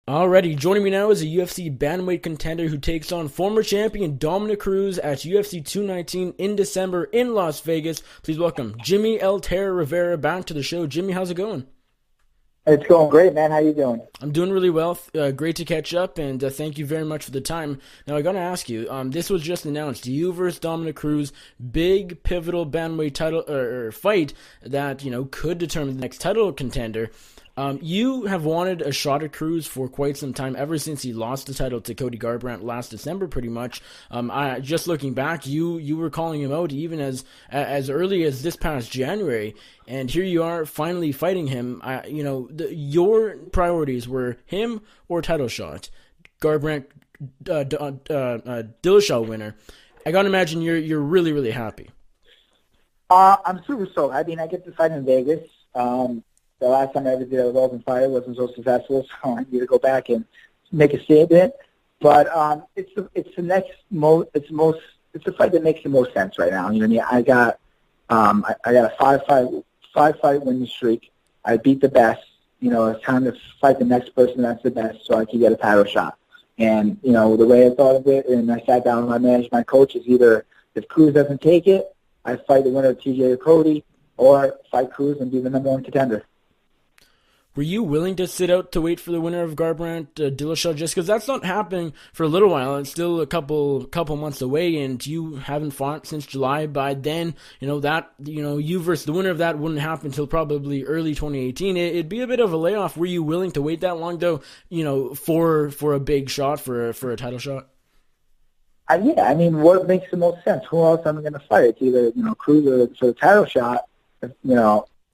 Alrighty, joining me now is a UFC bantamweight contender who takes on former champion Dominick Cruz at UFC 219 in December in Las Vegas. Please welcome Jimmie El Terror Rivera back to the show. Jimmy, how's it going? It's going great, man. How you doing? I'm doing really well. Great to catch up, and thank you very much for the time. Now, I gotta ask you, this was just announced. You versus Dominick Cruz, big pivotal bantamweight title or fight that could determine the next title contender. You have wanted a shot at Cruz for quite some time, ever since he lost the title to Cody Garbrandt last December, pretty much. Just looking back, you were calling him out even as early as this past January, and here you are finally fighting him. Your priorities were him or title shot, Garbrandt, Dillashaw winner. I gotta imagine you're really, really happy. I'm super stoked. I mean, I get to fight in Vegas. The last time I ever did a Golden Fire wasn't so successful, so I need to go back and make a statement. But it's the fight that makes the most sense right now. You know what I mean? I got a five fight winning streak. I beat the best. It's time to fight the next person that's the best, so I can get a title shot. And the way I thought of it, and I sat down with my coach, is either if Cruz doesn't take it, I fight the winner of TJ or Cody, or fight Cruz and be the number one contender. Were you willing to sit out to wait for the winner of Garbrandt, Dillashaw, just because that's not happening for a little while? It's still a couple months away, and you haven't fought since July. By then, you versus the winner of that wouldn't happen until probably early 2018. It'd be a bit of a layoff. Were you willing to wait that long, though? For a big shot, for a title shot. Yeah, I mean, what makes the most sense? Who else am I going to fight? It's either Cruz or for the title shot.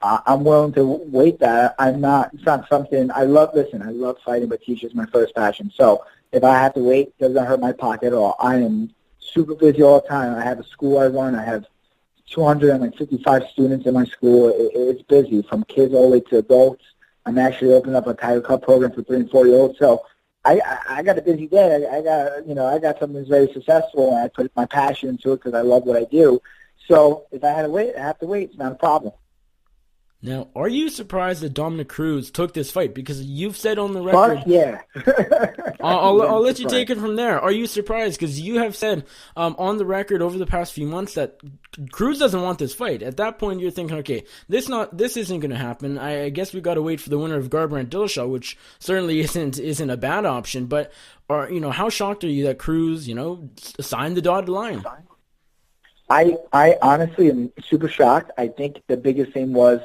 I'm willing to wait that. It's not something I love. Listen, I love fighting, but teaching is my first passion. So if I have to wait, it doesn't hurt my pocket at all. I am super busy all the time. I have a school I run. I have 255 students in my school. It's busy, from kids all the way to adults. I'm actually opening up a Tiger Cup program for 3 and 4-year-olds. So I got a busy day. I got something that's very successful, and I put my passion into it because I love what I do. So if I had to wait, I have to wait. It's not a problem. Now, are you surprised that Dominick Cruz took this fight? Because you've said on the record... Fuck yeah. I'll let you take it from there. Are you surprised? Because you have said on the record over the past few months that Cruz doesn't want this fight. At that point, you're thinking, okay, this isn't going to happen. I guess we've got to wait for the winner of Garbrandt Dillashaw, which certainly isn't a bad option. But how shocked are you that Cruz, signed the dotted line? I honestly am super shocked. I think the biggest thing was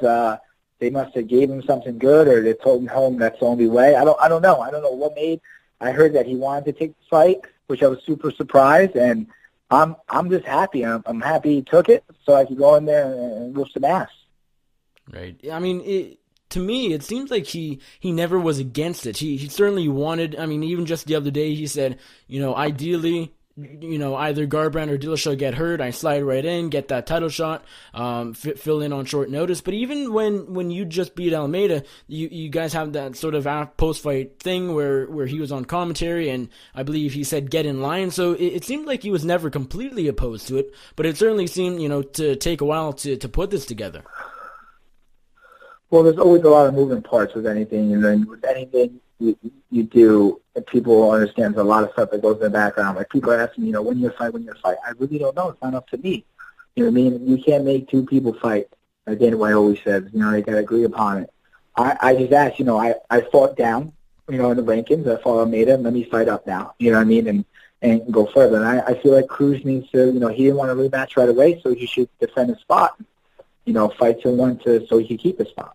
they must have gave him something good, or they told him that's the only way. I don't know. I don't know what made. I heard that he wanted to take the fight, which I was super surprised, and I'm just happy. I'm happy he took it, so I could go in there and whoop some ass. Right. I mean, to me, it seems like he never was against it. He certainly wanted. I mean, even just the other day, he said, ideally, either Garbrandt or Dillashaw get hurt, I slide right in, get that title shot, fill in on short notice. But even when you just beat Almeida, you guys have that sort of post-fight thing where he was on commentary, and I believe he said get in line. So it seemed like he was never completely opposed to it, but it certainly seemed, to take a while to put this together. Well, there's always a lot of moving parts with anything, and then with anything you do, and people understand there's a lot of stuff that goes in the background. Like, people are asking me, when you fight. I really don't know. It's not up to me. You know what I mean? You can't make two people fight. Like Dana White always says, they got to agree upon it. I just asked, I fought down, in the rankings. I fought Almeida, let me fight up now. You know what I mean? And go further. And I feel like Cruz needs to, he didn't want to rematch right away, so he should defend his spot. Fight so he can keep his spot.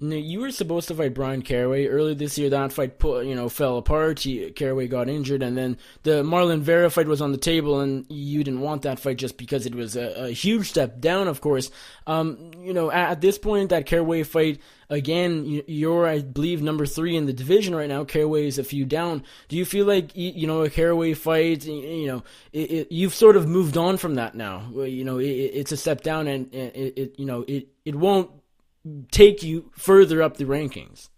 Now, you were supposed to fight Brian Caraway earlier this year. That fight, fell apart. Caraway got injured, and then the Marlon Vera fight was on the table, and you didn't want that fight just because it was a huge step down, of course. At this point, that Caraway fight, again, you're, I believe, number 3 in the division right now. Caraway is a few down. Do you feel like, a Caraway fight, you've sort of moved on from that now? It's a step down, and it won't take you further up the rankings?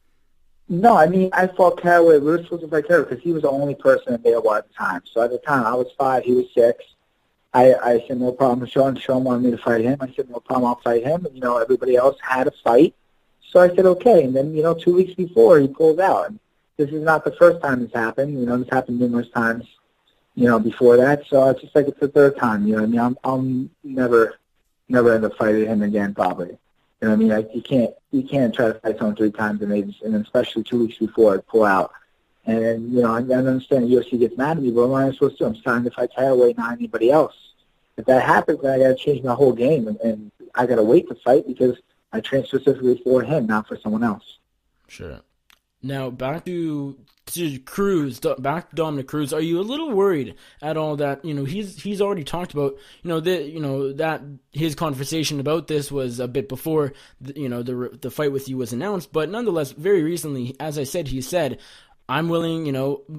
No, I mean, I fought Caraway. We were supposed to fight Caraway because he was the only person available at the time. So at the time, I was 5, he was 6. I said, no problem. Sean wanted me to fight him. I said, no problem, I'll fight him. And, everybody else had a fight. So I said, okay. And then, 2 weeks before, he pulled out. And this is not the first time this happened. You know, this happened numerous times, you know, before that. So it's just like it's the third time. You know what I mean? I'll never end up fighting him again, probably. You know what I mean? Like, you can't try to fight someone 3 times and especially 2 weeks before pull out. And, you know, I understand the UFC gets mad at me, but what am I supposed to do? I'm starting to fight title weight, not anybody else. If that happens, then I got to change my whole game, and I got to wait to fight because I trained specifically for him, not for someone else. Sure. Now, back to Cruz, back to Dominick Cruz. Are you a little worried at all that, you know, he's already talked about, that his conversation about this was a bit before, the fight with you was announced, but nonetheless, very recently, as I said, he said, I'm willing,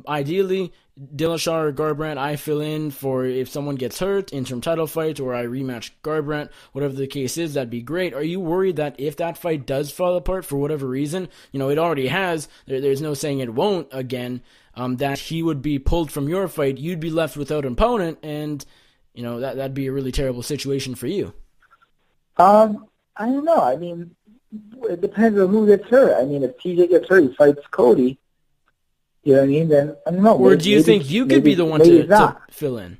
ideally, Dillashaw or Garbrandt, I fill in for if someone gets hurt, interim title fight, or I rematch Garbrandt, whatever the case is, that'd be great. Are you worried that if that fight does fall apart for whatever reason, it already has, there's no saying it won't again, that he would be pulled from your fight, you'd be left without an opponent, and, that'd be a really terrible situation for you? I don't know. I mean, it depends on who gets hurt. I mean, if TJ gets hurt, he fights Cody. You know what I mean? Then I don't know. Or do you think you could be the one to fill in?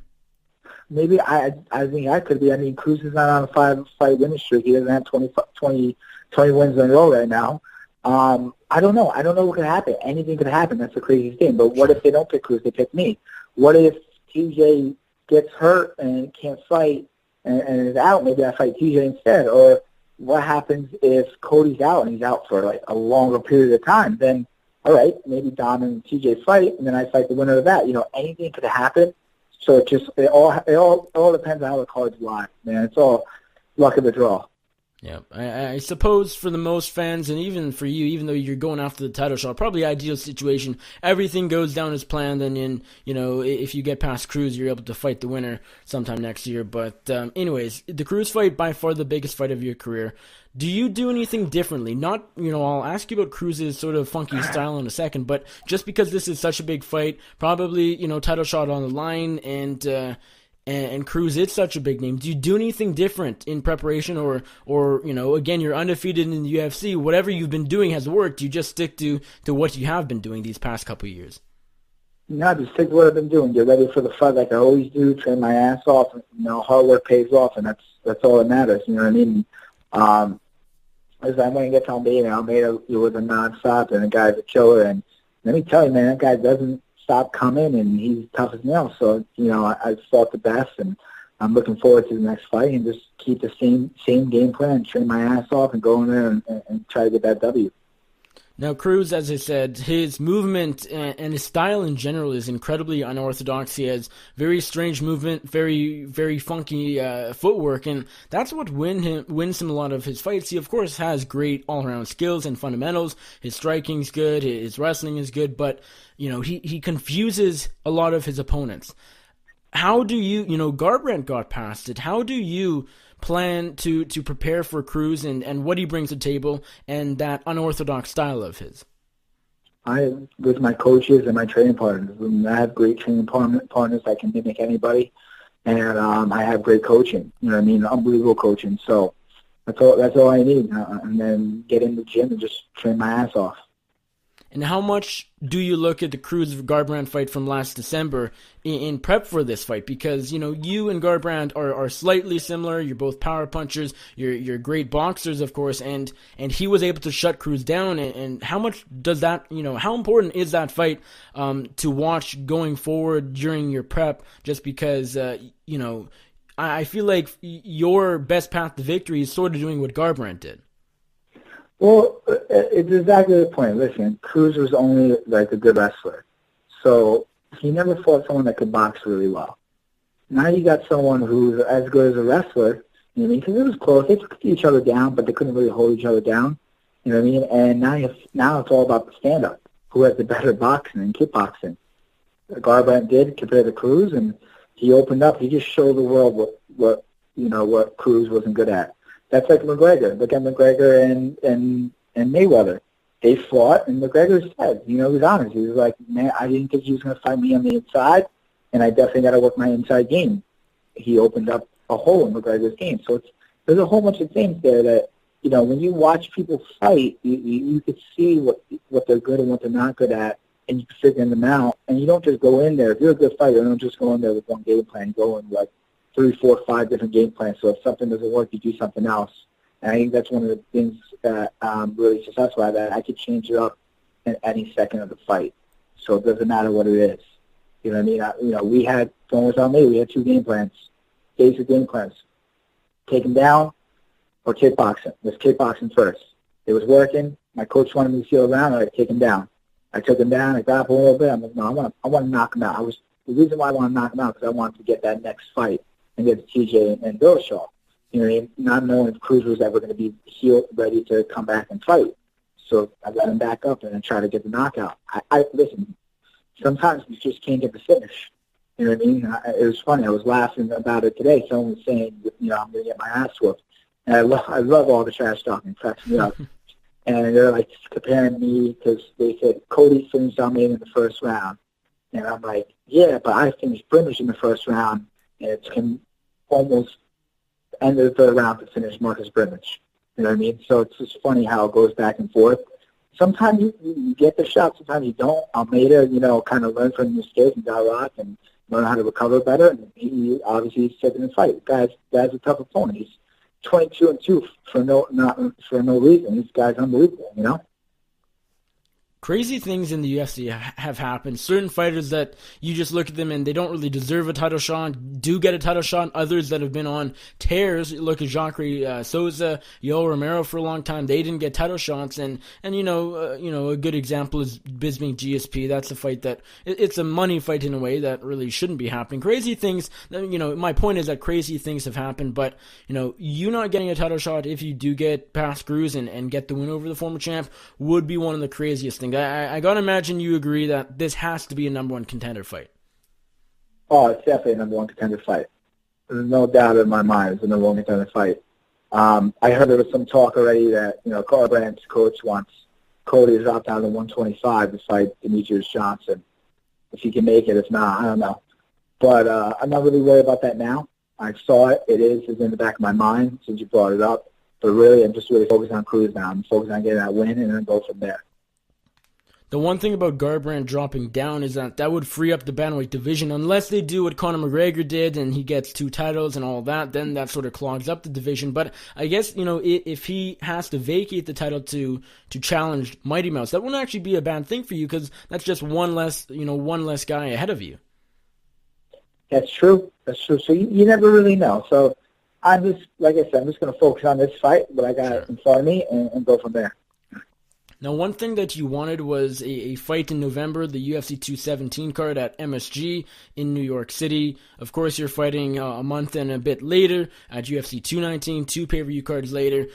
Maybe I think I could be. I mean, Cruz is not on a 5-fight winning streak. He doesn't have 20 wins in a row right now. I don't know. I don't know what could happen. Anything could happen. That's the craziest thing. But what if they don't pick Cruz? They pick me. What if TJ gets hurt and can't fight and is out? Maybe I fight TJ instead. Or what happens if Cody's out and he's out for like a longer period of time? Then all right, maybe Dom and TJ fight, and then I fight the winner of that. Anything could happen. So it all depends on how the cards lie, man. It's all luck of the draw. Yeah, I suppose for the most fans, and even for you, even though you're going after the title shot, probably ideal situation. Everything goes down as planned, and if you get past Cruz, you're able to fight the winner sometime next year. But anyways, the Cruz fight, by far the biggest fight of your career. Do you do anything differently? Not, I'll ask you about Cruz's sort of funky style in a second, but just because this is such a big fight, probably, title shot on the line, and Cruz is such a big name. Do you do anything different in preparation, or again, you're undefeated in the UFC, whatever you've been doing has worked, you just stick to what you have been doing these past couple of years? No, just stick to what I've been doing. Get ready for the fight like I always do, train my ass off, hard work pays off, and that's all that matters, you know what I mean? As I went and get to Almeida, it was a nonstop, and the guy's a killer. And let me tell you, man, that guy doesn't stop coming, and he's tough as nails. So, I fought the best, and I'm looking forward to the next fight and just keep the same game plan, train my ass off, and go in there and try to get that W. Now, Cruz, as I said, his movement and his style in general is incredibly unorthodox. He has very strange movement, very, very funky footwork, and that's what wins him a lot of his fights. He, of course, has great all-around skills and fundamentals. His striking's good, his wrestling is good, but, he confuses a lot of his opponents. How do you, Garbrandt got past it. How do you plan to prepare for Cruz and what he brings to the table and that unorthodox style of his? With my coaches and my training partners, I have great training partners that can mimic anybody, and I have great coaching. You know what I mean? Unbelievable coaching. So that's all I need, and then get in the gym and just train my ass off. And how much do you look at the Cruz-Garbrandt fight from last December in prep for this fight? Because, you and Garbrandt are slightly similar. You're both power punchers. You're great boxers, of course, and he was able to shut Cruz down. And how much does that, how important is that fight to watch going forward during your prep? Just because, I feel like your best path to victory is sort of doing what Garbrandt did. Well, it's exactly the point. Listen, Cruz was only like a good wrestler. So he never fought someone that could box really well. Now you got someone who's as good as a wrestler, you know what I mean? Because it was close. They took each other down, but they couldn't really hold each other down. You know what I mean? And now it's all about the stand-up. Who has the better boxing and kickboxing? Garbrandt did compared to Cruz, and he opened up. He just showed the world what Cruz wasn't good at. That's like McGregor. Look at McGregor and Mayweather. They fought, and McGregor said, he was honest. He was like, man, I didn't think he was going to fight me on the inside, and I definitely got to work my inside game. He opened up a hole in McGregor's game. So there's a whole bunch of things there that, when you watch people fight, you could see what they're good and what they're not good at and you can figure them out. And you don't just go in there. If you're a good fighter, you don't just go in there with one game plan. You go in like 3, 4, 5 different game plans. So if something doesn't work, you do something else. And I think that's one of the things that I'm really successful at, that I could change it up in any second of the fight. So it doesn't matter what it is. You know what I mean? We had, going without me, we had 2 game plans, basic game plans. Take him down or kickboxing. Let's kickboxing first. It was working. My coach wanted me to feel around, and I'd take him down. I took him down. I got up a little bit. I'm like, no, I want to knock him out. The reason why I want to knock him out because I wanted to get that next fight and get to TJ and Dillashaw. You know what I mean? Not knowing if Cruz was ever going to be healed, ready to come back and fight. So I let him back up and then try to get the knockout. Listen, sometimes you just can't get the finish. You know what I mean? It was funny. I was laughing about it today. Someone was saying, I'm going to get my ass whooped. And I love all the trash talking. It cracks me up. And they're like comparing me because they said Cody finished Dominick in the first round. And I'm like, yeah, but I finished British in the first round, and it took him almost the end of the third round to finish Marcus Brimage. You know what I mean? So it's just funny how it goes back and forth. Sometimes you get the shot, sometimes you don't. Almeida, kind of learned from the mistakes and got rocked and learned how to recover better. And he obviously he's taking the fight. The guy's a tough opponent. He's 22-2 for no reason. This guy's unbelievable, Crazy things in the UFC have happened. Certain fighters that you just look at them and they don't really deserve a title shot do get a title shot. Others that have been on tears, look at Jacare Souza, Yoel Romero for a long time. They didn't get title shots, and a good example is Bisping GSP. That's a fight that it's a money fight in a way that really shouldn't be happening. Crazy things. My point is that crazy things have happened, but you not getting a title shot if you do get past Cruz and get the win over the former champ would be one of the craziest things. I gotta imagine you agree that this has to be a number 1 contender fight. Oh, it's definitely a number 1 contender fight. There's no doubt in my mind it's a number 1 contender fight. I heard there was some talk already that, Garbrandt's coach wants Cody to drop down to 125 to fight Demetrius Johnson. If he can make it, if not, I don't know. But I'm not really worried about that now. I saw it. It's in the back of my mind since you brought it up. But really, I'm just really focused on Cruz now. I'm focused on getting that win and then go from there. The one thing about Garbrandt dropping down is that would free up the bantamweight division. Unless they do what Conor McGregor did and he gets 2 titles and all that, then that sort of clogs up the division. But I guess, if he has to vacate the title to challenge Mighty Mouse, that wouldn't actually be a bad thing for you because that's just one less guy ahead of you. That's true. So you never really know. So I'm just, like I said, I'm just going to focus on this fight, what I got in front of me, and go from there. Now, one thing that you wanted was a fight in November, the UFC 217 card at MSG in New York City. Of course, you're fighting a month and a bit later at UFC 219, 2 pay-per-view cards later.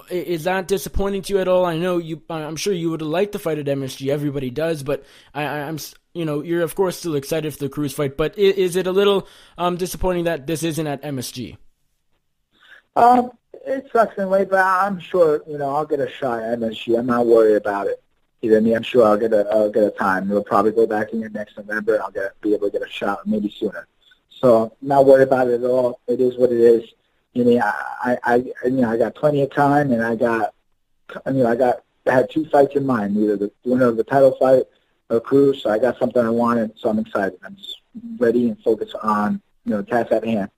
Is that disappointing to you at all? I'm sure you would have liked the fight at MSG. Everybody does, but I'm you're of course still excited for the Cruz fight. But is it a little disappointing that this isn't at MSG? It sucks in a way, but I'm sure, I'll get a shot at MSG. I'm not worried about it. You know what I mean? I'm sure I'll get a time. It'll probably go back in here next November, and I'll be able to get a shot maybe sooner. So I'm not worried about it at all. It is what it is. I got plenty of time, and I had 2 fights in mind, either the winner of the title fight or Cruz. So I got something I wanted, so I'm excited. I'm just ready and focused on, the task at hand.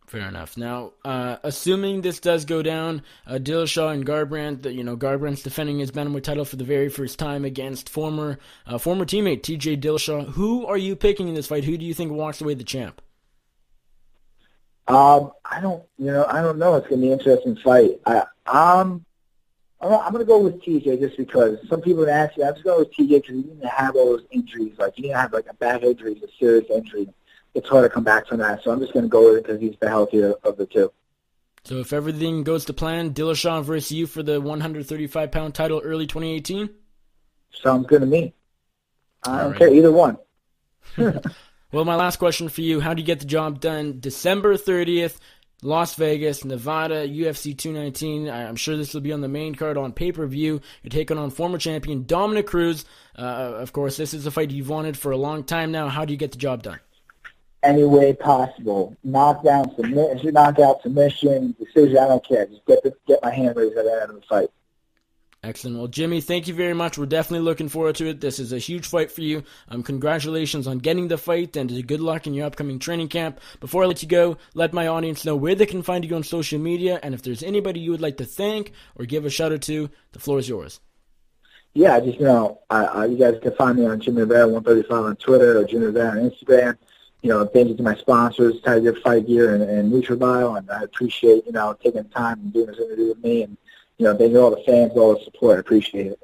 Fair enough. Now, assuming this does go down, Dillashaw and Garbrandt, Garbrandt's defending his bantamweight title for the very first time against former teammate TJ Dillashaw. Who are you picking in this fight? Who do you think walks away the champ? I don't know. It's gonna be an interesting fight. I'm gonna go with TJ just because some people would ask you. I'm just going with TJ because he didn't have all those injuries. Like he didn't have a back injury, a serious injury. It's hard to come back from that, so I'm just going to go with it because he's the healthier of the 2. So if everything goes to plan, Dillashaw versus you for the 135-pound title early 2018? Sounds good to me. I don't care, either one. Well, my last question for you, how do you get the job done? December 30th, Las Vegas, Nevada, UFC 219. I'm sure this will be on the main card on pay-per-view. You're taking on former champion Dominick Cruz. Of course, this is a fight you've wanted for a long time now. How do you get the job done? Any way possible. Knockdown, submission, decision, I don't care. Just get my hand raised at the end of the fight. Excellent. Well, Jimmie, thank you very much. We're definitely looking forward to it. This is a huge fight for you. Congratulations on getting the fight, and good luck in your upcoming training camp. Before I let you go, let my audience know where they can find you on social media, and if there's anybody you would like to thank or give a shout out to, the floor is yours. Yeah, just, you guys can find me on Jimmie Rivera 135 on Twitter or Jimmie Rivera on Instagram. Thank you to my sponsors, Tiger Fight Gear and NutriBio, and I appreciate, taking the time and doing this interview with me. And, thank you to all the fans, all the support. I appreciate it.